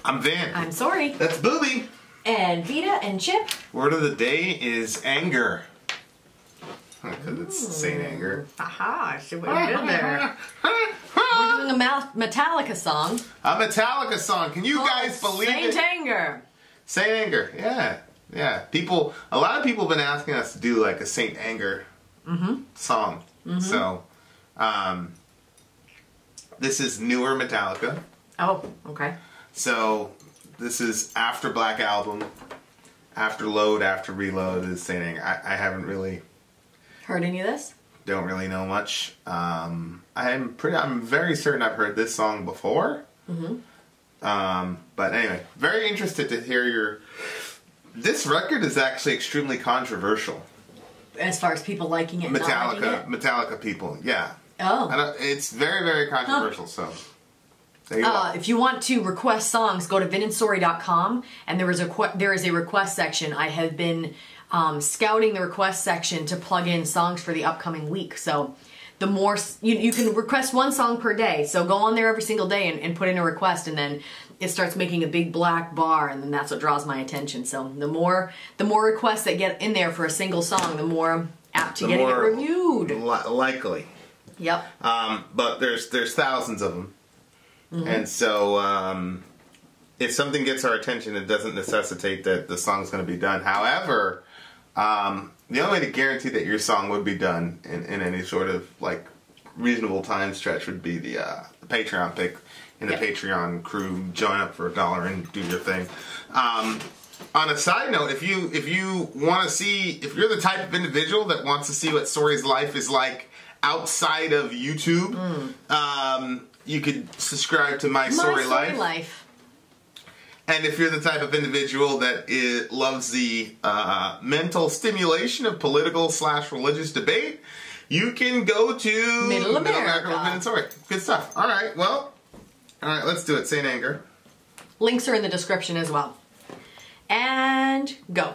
I'm Vin. I'm Sori. That's Booby. And Vita and Chip. Word of the day is anger. Because it's Saint Anger. Aha, I see what you did there. We're doing a Metallica song. A Metallica song. Can you guys believe it? Saint Anger. Saint Anger. Yeah. Yeah. A lot of people have been asking us to do like a Saint Anger song. So, this is newer Metallica. Oh, okay. So, this is after Black Album, after Load, after Reload is Saint Anger. I haven't really heard any of this? Don't really know much. I'm very certain I've heard this song before. But anyway, very interested to hear your. This record is actually extremely controversial. As far as people liking it, and not liking it? Metallica people, yeah. Oh, it's very, very controversial. So. If you want to request songs, go to vinandsori.com, and there is a request section. I have been scouting the request section to plug in songs for the upcoming week. So the more you can request one song per day. So go on there every single day and put in a request, and then it starts making a big black bar, and then that's what draws my attention. So the more requests that get in there for a single song, the more apt to getting it reviewed. Likely. Yep. But there's thousands of them. And so, if something gets our attention, it doesn't necessitate that the song's going to be done. However, the only way to guarantee that your song would be done in any sort of like reasonable time stretch would be the Patreon pick in the Patreon crew. Join up for $1 and do your thing. On a side note, if you want to see, if you're the type of individual that wants to see what Sori's life is like outside of YouTube, you could subscribe to My Sori Life. And if you're the type of individual that loves the mental stimulation of political/religious debate, you can go to Middle America with Vin and Sori. Good stuff. All right, let's do it. Saint Anger. Links are in the description as well. And go.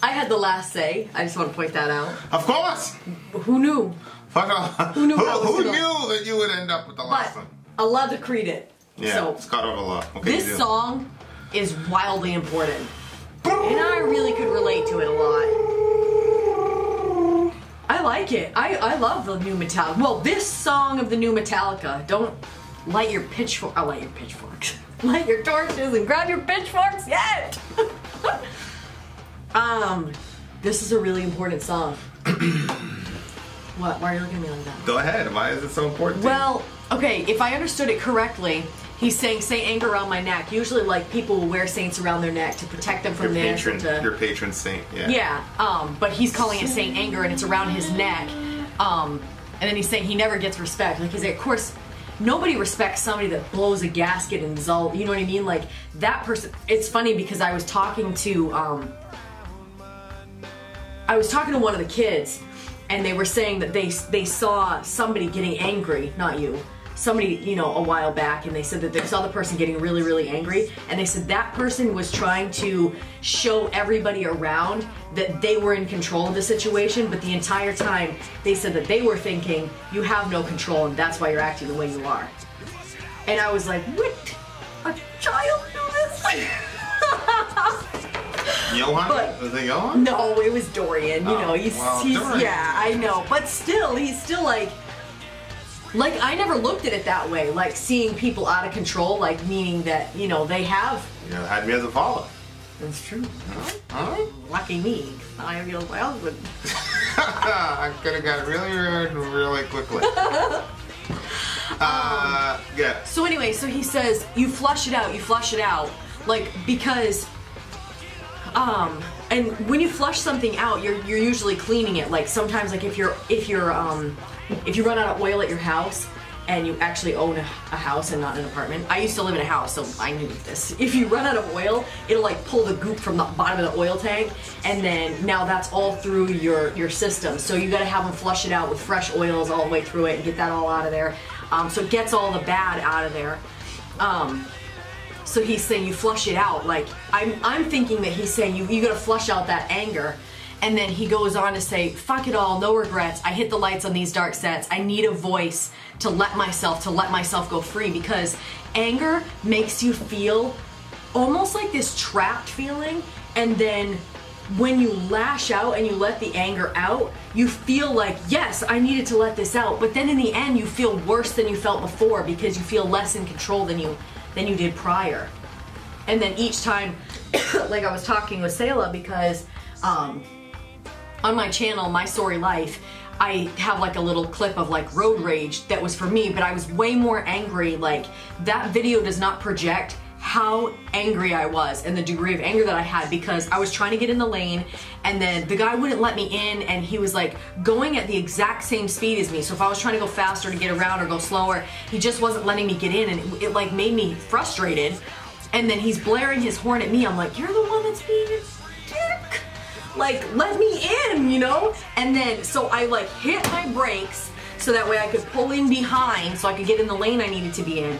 I had the last say. I just want to point that out. Of course. Who knew? Fuck off. Who knew that you would end up with the last one? Allah decreed it. Yeah, so, it's God of Allah. Okay, this song is wildly important. And I really could relate to it a lot. I like it. I love the new Metallica. Well, this song of the new Metallica. Don't light your pitchfork. I'll light your pitchforks. Light your torches and grab your pitchforks yet. This is a really important song. What? Why are you looking at me like that? Go ahead. Why is it so important? Well, okay, if I understood it correctly, he's saying Saint Anger around my neck. Usually, like, people will wear saints around their neck to protect them from this. Your patron saint, yeah. Yeah, but he's calling it Saint Anger, and it's around his neck. And then he's saying he never gets respect. Like, he's like, of course, nobody respects somebody that blows a gasket and is all, you know what I mean? Like, that person, it's funny because I was talking to one of the kids, and they were saying that they saw somebody getting angry, not you, somebody, you know, a while back, and they said that they saw the person getting really, really angry, and they said that person was trying to show everybody around that they were in control of the situation, but the entire time they said that they were thinking, you have no control, and that's why you're acting the way you are. And I was like, what? A child do this? Johan? Was it Johan? No, it was Dorian. You know, he's Dorian. Yeah, I know. But still, he's still like I never looked at it that way. Like, seeing people out of control, like, meaning that, you know, they have. You know, had me as a follower. That's true. Huh? Lucky me. I have you as my husband. I could have got really rude really quickly. Yeah. So anyway, so he says, you flush it out, like, because and when you flush something out, you're usually cleaning it. Like, sometimes, like, if you run out of oil at your house and you actually own a house and not an apartment. I used to live in a house, so I knew this. If you run out of oil, it'll, like, pull the goop from the bottom of the oil tank, and then now that's all through your system. So you gotta have them flush it out with fresh oils all the way through it and get that all out of there. So it gets all the bad out of there. So he's saying you flush it out. Like, I'm thinking that he's saying you gotta flush out that anger. And then he goes on to say, fuck it all, no regrets. I hit the lights on these dark sets. I need a voice to let myself go free, because anger makes you feel almost like this trapped feeling. And then when you lash out and you let the anger out, you feel like, yes, I needed to let this out. But then in the end, you feel worse than you felt before, because you feel less in control than you did prior. And then each time, like I was talking with Selah, because on my channel, My Story Life, I have like a little clip of like road rage that was for me, but I was way more angry. Like, that video does not project how angry I was and the degree of anger that I had, because I was trying to get in the lane, and then the guy wouldn't let me in, and he was like going at the exact same speed as me. So if I was trying to go faster to get around or go slower, he just wasn't letting me get in, and it like made me frustrated. And then he's blaring his horn at me. I'm like, you're the one that's being a dick. Like, let me in, you know? And then, so I like hit my brakes so that way I could pull in behind so I could get in the lane I needed to be in.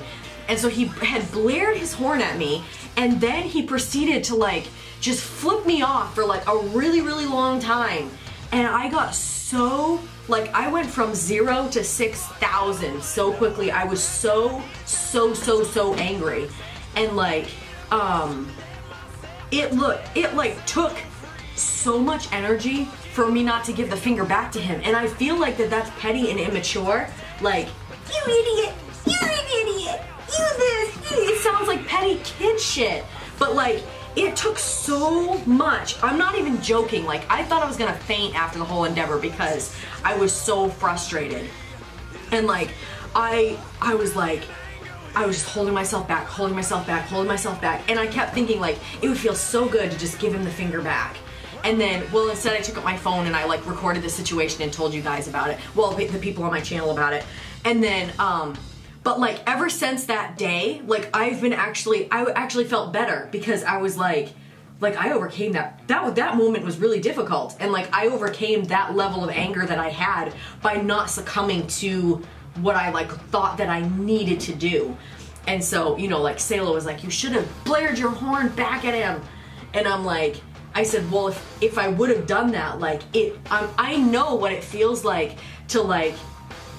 And so he had blared his horn at me, and then he proceeded to like just flip me off for like a really, really long time. And I got so, like, I went from 0 to 6,000 so quickly. I was so angry. And like, it like took so much energy for me not to give the finger back to him. And I feel like that's petty and immature. Like, you idiot, you're an idiot, you this, it sounds like petty kid shit. But like, it took so much. I'm not even joking. Like, I thought I was gonna faint after the whole endeavor because I was so frustrated. And like, I was just holding myself back. And I kept thinking, like, it would feel so good to just give him the finger back. And then, well, instead I took up my phone and I like recorded the situation and told you guys about it. Well, the people on my channel about it. And then, but like, ever since that day, like, I actually felt better, because I was like I overcame that moment was really difficult. And like, I overcame that level of anger that I had by not succumbing to what I like thought that I needed to do. And so, you know, like, Selah was like, you should have blared your horn back at him. And I'm like, I said, well, if I would have done that, like, I know what it feels like to, like,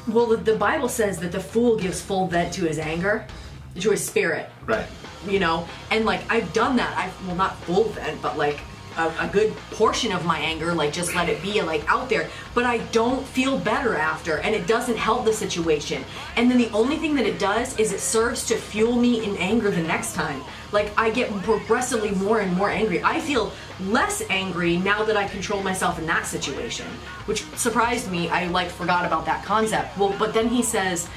well, the Bible says that the fool gives full vent to his anger, to his spirit. Right. You know? And, like, I've done that. Well, not full vent, but, like, a good portion of my anger, like, just let it be, like, out there. But I don't feel better after, and it doesn't help the situation. And then the only thing that it does is it serves to fuel me in anger the next time. Like, I get progressively more and more angry. I feel less angry now that I control myself in that situation, which surprised me. I, like, forgot about that concept. Well, but then he says,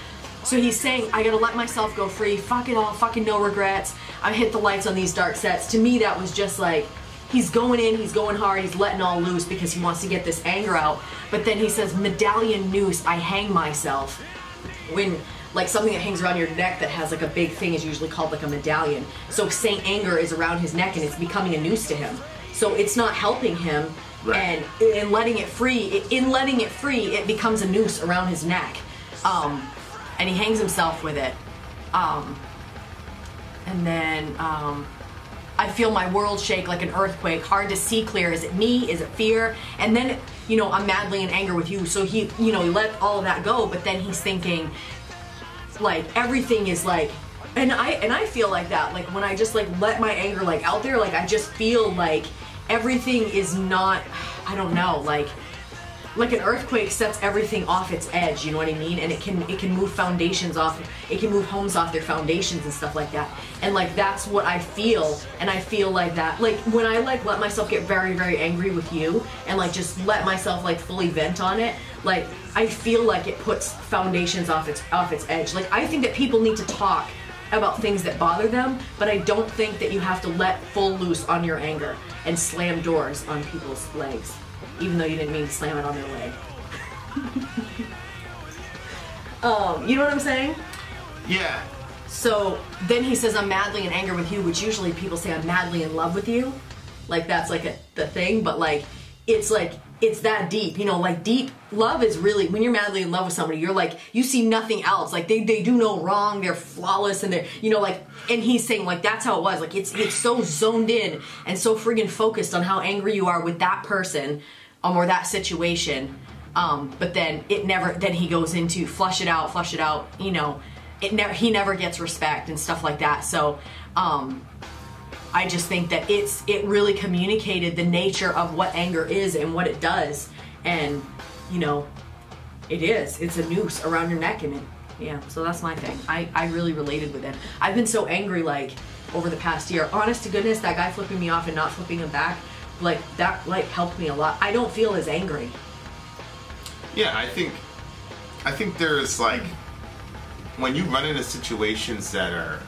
so he's saying, I gotta let myself go free, fuck it all, fucking no regrets. I hit the lights on these dark sets. To me, that was just like, he's going in, he's going hard, he's letting all loose because he wants to get this anger out. But then he says, medallion noose, I hang myself. When, like, something that hangs around your neck that has, like, a big thing is usually called, like, a medallion. So saying anger is around his neck and it's becoming a noose to him. So it's not helping him. Right. And in letting it free, it becomes a noose around his neck. And he hangs himself with it. And then, I feel my world shake like an earthquake, hard to see clear. Is it me? Is it fear? And then, you know, I'm madly in anger with you. So he, you know, he let all of that go, but then he's thinking, like, everything is like, and I feel like that, like, when I just, like, let my anger, like, out there, like, I just feel like everything is not, I don't know, like an earthquake sets everything off its edge, you know what I mean? And it can move foundations off, it can move homes off their foundations and stuff like that. And, like, that's what I feel, and I feel like that, like, when I, like, let myself get very, very angry with you, and, like, just let myself, like, fully vent on it, like, I feel like it puts foundations off its edge. Like, I think that people need to talk about things that bother them, but I don't think that you have to let full loose on your anger and slam doors on people's legs. Even though you didn't mean to slam it on their leg. You know what I'm saying? Yeah. So then he says, I'm madly in anger with you, which usually people say I'm madly in love with you. Like, that's like the thing, but, like, it's that deep, you know, like, deep love is really, when you're madly in love with somebody, you're like, you see nothing else. Like, they do no wrong, they're flawless, and they're, you know, like, and he's saying, like, that's how it was. Like, it's so zoned in and so friggin' focused on how angry you are with that person, or that situation, but then then he goes into flush it out, you know, he never gets respect and stuff like that. So, I just think that it really communicated the nature of what anger is and what it does, and, you know, it's a noose around your neck, and yeah, so that's my thing. I really related with it. I've been so angry, like, over the past year. Honest to goodness, that guy flipping me off and not flipping him back, like, that, like, helped me a lot. I don't feel as angry. Yeah, I think there's, like, when you run into situations that are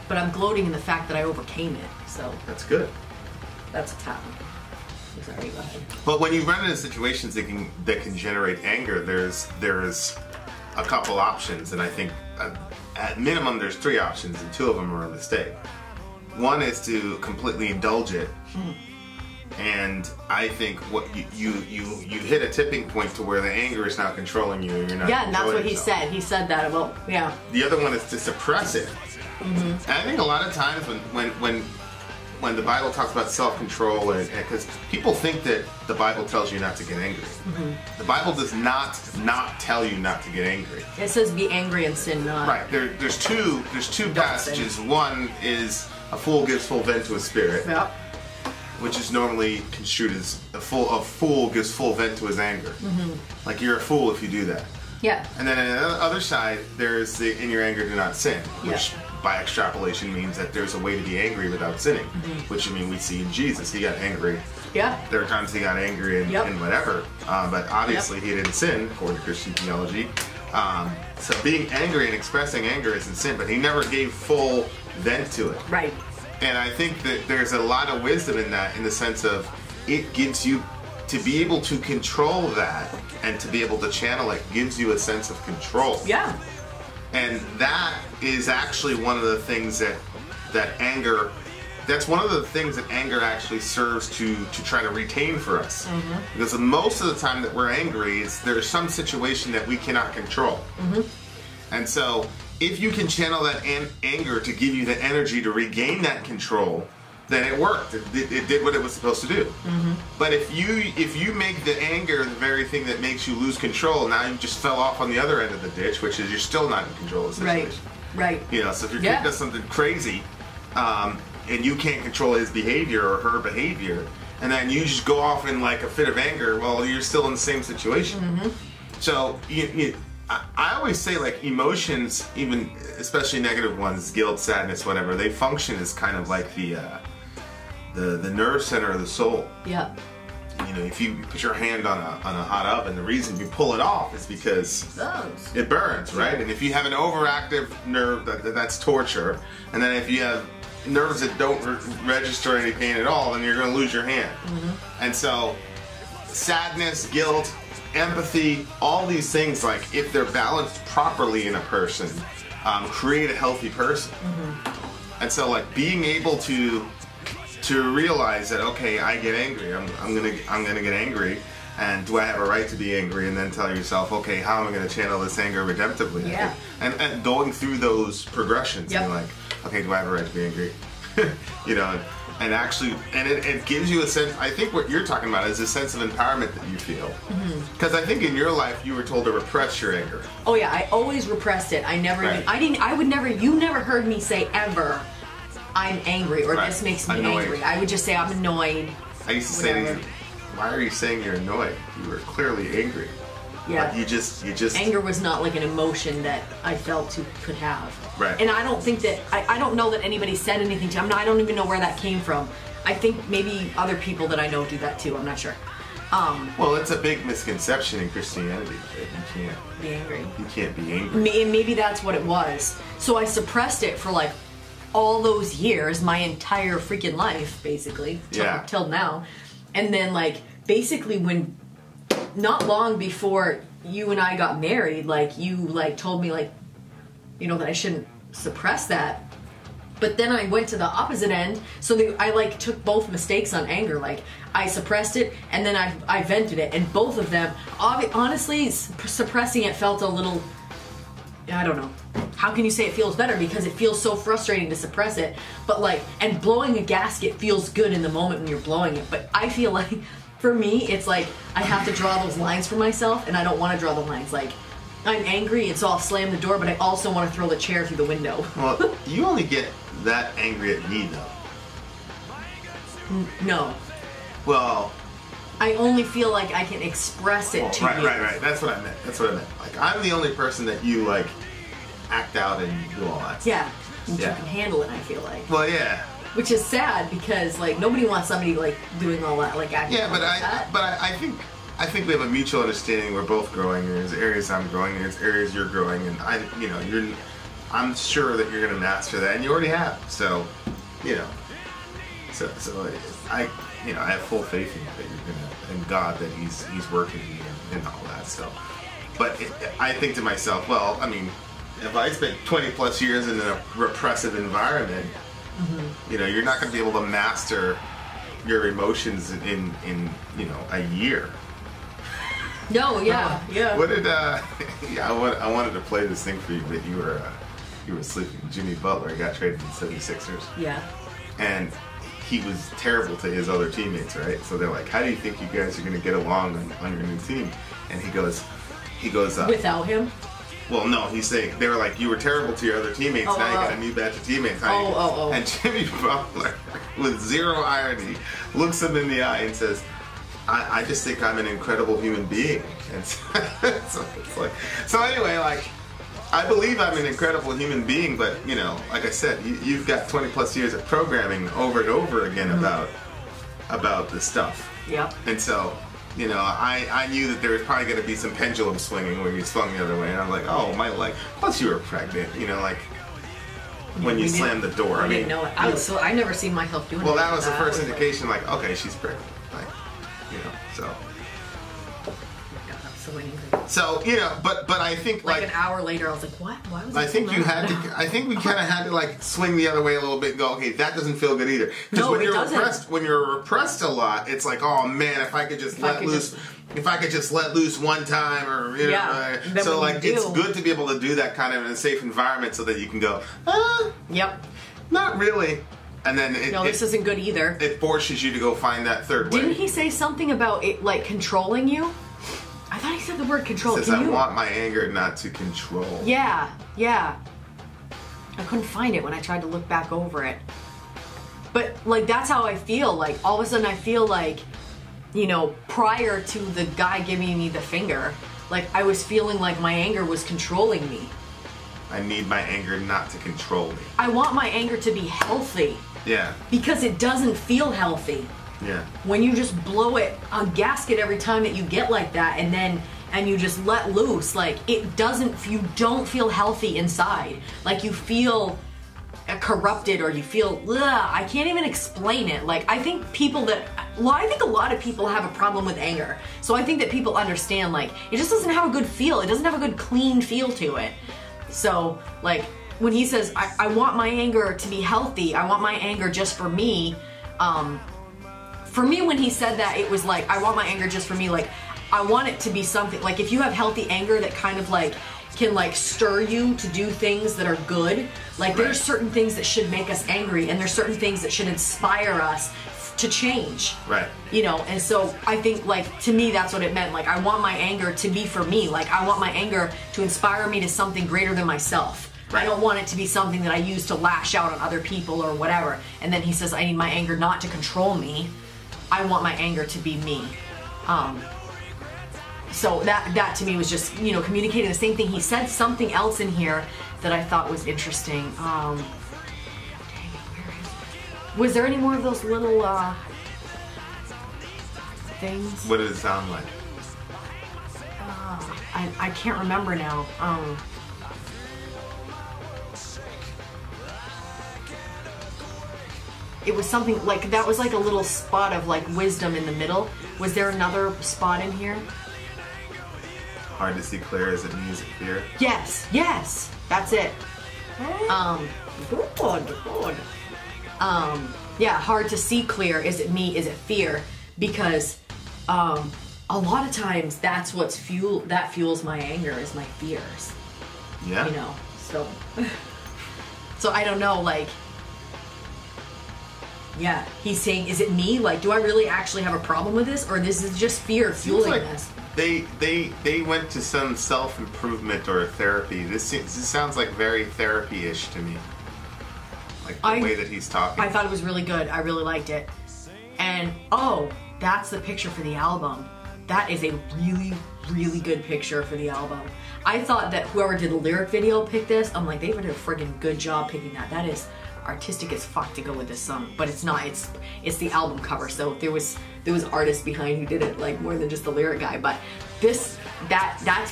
but I'm gloating in the fact that I overcame it, so that's good. That's what's happening. Sorry, go ahead. But when you run into situations that can generate anger, there's a couple options, and I think at minimum there's 3 options, and 2 of them are a mistake. One is to completely indulge it, and I think what you hit a tipping point to where the anger is now controlling you, and you're not. Yeah, and that's what he yourself. said. He said that about, yeah. The other one is to suppress it. And I think a lot of times when the Bible talks about self-control, and because people think that the Bible tells you not to get angry. The Bible does not tell you not to get angry. It says be angry and sin not. Right. There's two passages. One is a fool gives full vent to his spirit. Yep. Which is normally construed as a fool gives full vent to his anger. Like, you're a fool if you do that. Yeah. And then on the other side, there's the in your anger do not sin, which by extrapolation means that there's a way to be angry without sinning. Which, I mean, we see in Jesus, he got angry. Yeah. There are times he got angry and whatever, but obviously he didn't sin according to Christian theology. So being angry and expressing anger isn't sin, but he never gave full vent to it. Right. And I think that there's a lot of wisdom in that, in the sense of it gives you, to be able to control that and to be able to channel it, gives you a sense of control. Yeah. And that is actually one of the things that anger, that's one of the things that anger actually serves to try to retain for us. Because most of the time that we're angry, there's some situation that we cannot control. And so if you can channel that anger to give you the energy to regain that control, then it worked. It did what it was supposed to do. But if you make the anger the very thing that makes you lose control, now you just fell off on the other end of the ditch, which is you're still not in control of the situation. Right. You know, so if your kid does something crazy, and you can't control his behavior or her behavior, and then you just go off in like a fit of anger, well, you're still in the same situation. So I always say, like, emotions, even especially negative ones, guilt, sadness, whatever, they function as kind of like the nerve center of the soul. Yeah. You know, if you put your hand on a hot oven, the reason you pull it off is because it burns, right? And if you have an overactive nerve, that's torture. And then if you have nerves that don't register any pain at all, then you're going to lose your hand. And so, sadness, guilt, empathy, all these things, like, if they're balanced properly in a person, create a healthy person. And so, like, being able to realize that, okay, I get angry, I'm gonna get angry, and do I have a right to be angry? And then tell yourself, okay, how am I going to channel this anger redemptively? Yeah. And going through those progressions, and like, okay, do I have a right to be angry? You know, and actually, and it gives you a sense. I think what you're talking about is a sense of empowerment that you feel. Because I think in your life you were told to repress your anger. Oh yeah, I always repressed it. I never, you never heard me say ever, I'm angry, or this makes me angry. I would just say I'm annoyed. I used to say to you, why are you saying you're annoyed? You were clearly angry. Yeah. Like you just anger was not like an emotion that I felt could have. Right. And I don't think that I don't know that anybody said anything to me. I don't even know where that came from. I think maybe other people that I know do that too. I'm not sure. Well, it's a big misconception in Christianity that you can't be angry. You can't be angry. Maybe that's what it was. So I suppressed it for like all those years, my entire freaking life, basically, till now. And then, like, basically when, not long before you and I got married, like, you, like, told me, like, you know, that I shouldn't suppress that. But then I went to the opposite end, so I, like, took both mistakes on anger. Like, I suppressed it, and then I vented it. And both of them, honestly, suppressing it felt a little, I don't know. How can you say it feels better? Because it feels so frustrating to suppress it. But, like, and blowing a gasket feels good in the moment when you're blowing it. But I feel like, for me, it's like I have to draw those lines for myself, and I don't want to draw the lines. Like, I'm angry, and so I'll slam the door, but I also want to throw the chair through the window. Well, you only get that angry at me, though. No. Well, I only feel like I can express it to you. Right. That's what I meant. Like, I'm the only person that you, like, act out and do all that stuff. Yeah. You can handle it, I feel like. Well, yeah. Which is sad because, like, nobody wants somebody, like, doing all that, like, acting like that. But I think we have a mutual understanding. We're both growing. There's areas I'm growing. There's areas you're growing, and I'm sure that you're going to master that, and you already have. So, you know, I have full faith in you that you're gonna, in God, that He's working in you and all that stuff. But I think to myself, well, I mean, if I spent 20 plus years in a repressive environment, you know, you're not going to be able to master your emotions in a year. No, yeah. What did I wanted to play this thing for you, but you were sleeping. Jimmy Butler got traded to the 76ers. Yeah. And he was terrible to his other teammates, right? So they're like, how do you think you guys are going to get along on your new team? And he goes without him? Well, no, he's saying, they were like, you were terrible to your other teammates, now you got a new batch of teammates. And Jimmy Butler, with zero irony, looks him in the eye and says, I just think I'm an incredible human being. And so anyway, like, I believe I'm an incredible human being, but, you know, like I said, you've got 20 plus years of programming over and over again about this stuff. Yep. And so, you know, I knew that there was probably going to be some pendulum swinging when you swung the other way, and I'm like, oh, my leg. Plus, you were pregnant, you know, like when you slammed the door. I didn't know it. I never seen myself doing it. Well, that was the first indication, like, okay, she's pregnant, like, you know, so. So, you know, but I think like an hour later, I was like, what? Why was I think you had to. I think we kind of had to like swing the other way a little bit and go, okay, that doesn't feel good either. Because when you're repressed a lot, it's like, oh man, if I could just let loose one time, or you know, so like it's good to be able to do that kind of in a safe environment so that you can go, Yep. Not really. And then this isn't good either. It forces you to go find that third way. Didn't he say something about it, like, controlling you? I thought he said the word control. He says, I want my anger not to control. Yeah. I couldn't find it when I tried to look back over it. But, like, that's how I feel. Like, all of a sudden I feel like, you know, prior to the guy giving me the finger, like, I was feeling like my anger was controlling me. I need my anger not to control me. I want my anger to be healthy. Yeah. Because it doesn't feel healthy. Yeah. When you just blow it a gasket every time that you get like that, and you just let loose, like, it doesn't, you don't feel healthy inside. Like, you feel corrupted, or you feel, I can't even explain it. Like, I think I think a lot of people have a problem with anger. So I think that people understand, like, it just doesn't have a good feel. It doesn't have a good clean feel to it. So, like, when he says, I want my anger to be healthy, I want my anger just for me, for me, when he said that, it was like, I want my anger just for me, like, I want it to be something, like, if you have healthy anger that kind of, like, can, like, stir you to do things that are good, like, there's certain things that should make us angry, and there's certain things that should inspire us to change. Right. You know, and so I think, like, to me, that's what it meant. Like, I want my anger to be for me. Like, I want my anger to inspire me to something greater than myself. Right. I don't want it to be something that I use to lash out on other people or whatever. And then he says, I need my anger not to control me. I want my anger to be me. So that to me was just, you know, communicating the same thing. He said something else in here that I thought was interesting. Was there any more of those little things? What did it sound like? I can't remember now. It was something like, that was like a little spot of, like, wisdom in the middle. Was there another spot in here? Hard to see clear. Is it music fear? Yes, that's it. Good. Yeah, hard to see clear. Is it me? Is it fear? Because a lot of times that's what's fuels my anger, is my fears. Yeah. You know, so I don't know, like, yeah, he's saying, is it me? Like, do I really actually have a problem with this, or this is just fear fueling this? They went to some self-improvement or therapy. This sounds like very therapy-ish to me. Like the way that he's talking. I thought it was really good. I really liked it. And, that's the picture for the album. That is a really, really good picture for the album. I thought that whoever did the lyric video picked this. I'm like, they did a friggin' good job picking that. That is artistic as fuck to go with this song, but it's not. It's the album cover, so there was artists behind who did it, like, more than just the lyric guy. But that's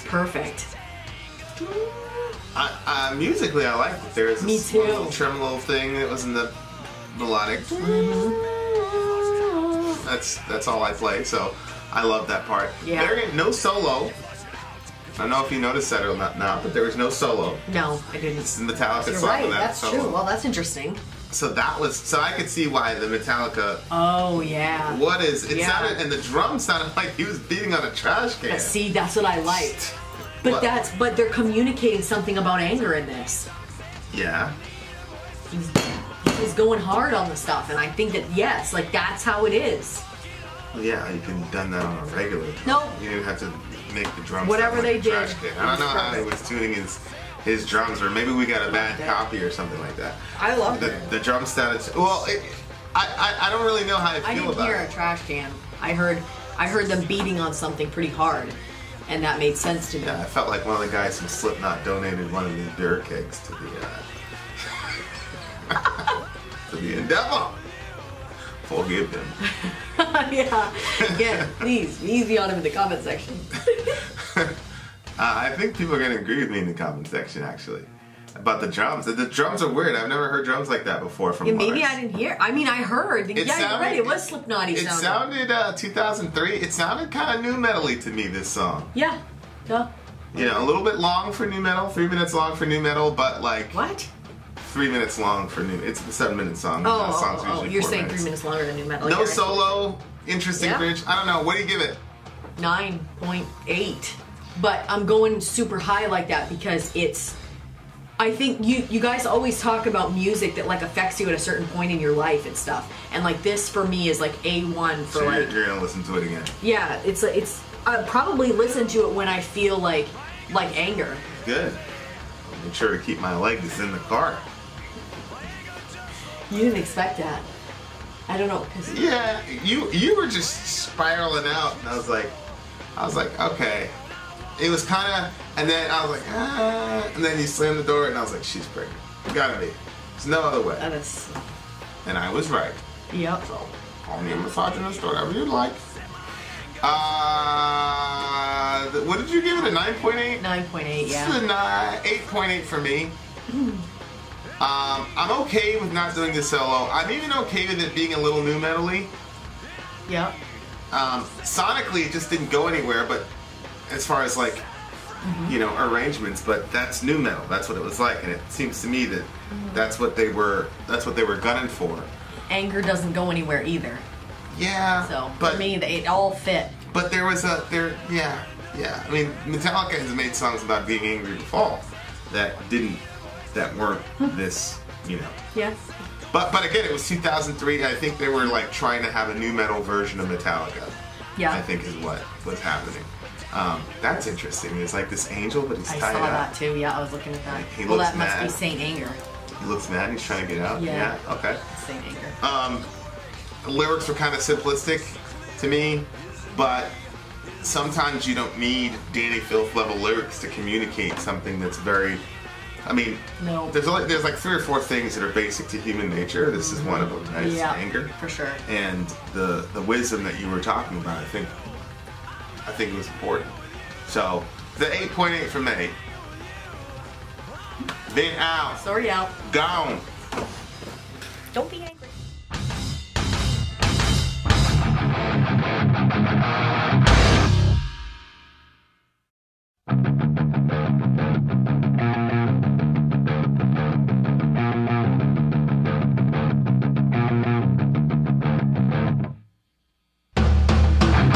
perfect. Musically, I liked it. There was this little tremolo thing that was in the melodic. That's all I play, so I love that part. Yeah. There ain't no solo. I don't know if you noticed that or not now, but there was no solo. No, I didn't. It's the Metallica You're song. right, That's true. Well, that's interesting. So I could see why the Metallica. Oh yeah. Sounded, and the drums sounded like he was beating on a trash can. See, that's what I liked. But they're communicating something about anger in this. Yeah. He's going hard on the stuff, and I think that, yes, like, that's how it is. Well, yeah, you can have done that on a regular drum. Nope. You didn't have to make the drums. Whatever sound like they a trash did. can. I don't know how he was tuning his drums, or maybe we got a bad copy or something like that. I love the drum sounded. Well, I don't really know how I feel about it. I didn't hear a trash can. I heard them beating on something pretty hard, and that made sense to me. Yeah, I felt like one of the guys from Slipknot donated one of these beer kegs to the endeavor. Forgive him. Yeah, please, be easy on him in the comment section. I think people are going to agree with me in the comment section, actually, about the drums. The drums are weird. I've never heard drums like that before from Lars. Maybe I didn't hear. I mean, I heard. You're right. It was Slipknot-y sounding. It sounded 2003. It sounded kind of new metal-y to me, this song. Yeah. Duh. You know, a little bit long for new metal. 3 minutes long for new metal, but like... What? 3 minutes long for new... It's a 7-minute song. You're saying 3 minutes longer than new metal. No solo. Interesting bridge. I don't know. What do you give it? 9.8. But I'm going super high like that because it's... I think you guys always talk about music that like affects you at a certain point in your life and stuff, and like this for me is like A1 for so like. You're gonna listen to it again. Yeah, it's I probably listen to it when I feel like anger. Good. I'll make sure to keep my legs in the car. You didn't expect that. I don't know, cause yeah, you were just spiraling out, and I was like, okay. It was kind of, and then I was like, and then you slammed the door, and I was like, she's pregnant. Gotta be. There's no other way. that is. And I was right. Yep. So call me a misogynist, whatever you like. What did you give it? A 9.8? 9.8. Yeah. This is a 8.8 for me. I'm okay with not doing the solo. I'm even okay with it being a little new metal-y. Yep. Sonically, it just didn't go anywhere, but as far as like, you know, arrangements, but that's new metal. That's what it was like, and it seems to me that that's what they were gunning for. Anger doesn't go anywhere either. Yeah. So but, for me, it all fit. But there was yeah. I mean, Metallica has made songs about being angry before that weren't this, you know. Yeah. But again, it was 2003. I think they were like trying to have a new metal version of Metallica. Yeah. I think is what was happening. That's interesting. It's like this angel, but he's tied up. I saw that too. Yeah, I was looking at that. He Well, looks that must mad. be Saint Anger. He looks mad. He's trying to get out. Yeah. Okay. Saint Anger. Lyrics were kind of simplistic to me, but sometimes you don't need Danny Filth level lyrics to communicate something that's very. I mean, No. there's like 3 or 4 things that are basic to human nature. This is one of them. Right? It's anger, for sure. and the wisdom that you were talking about. I think it was important. So the 8.8 from me. Then out. Sorry out. Gone. Don't be angry.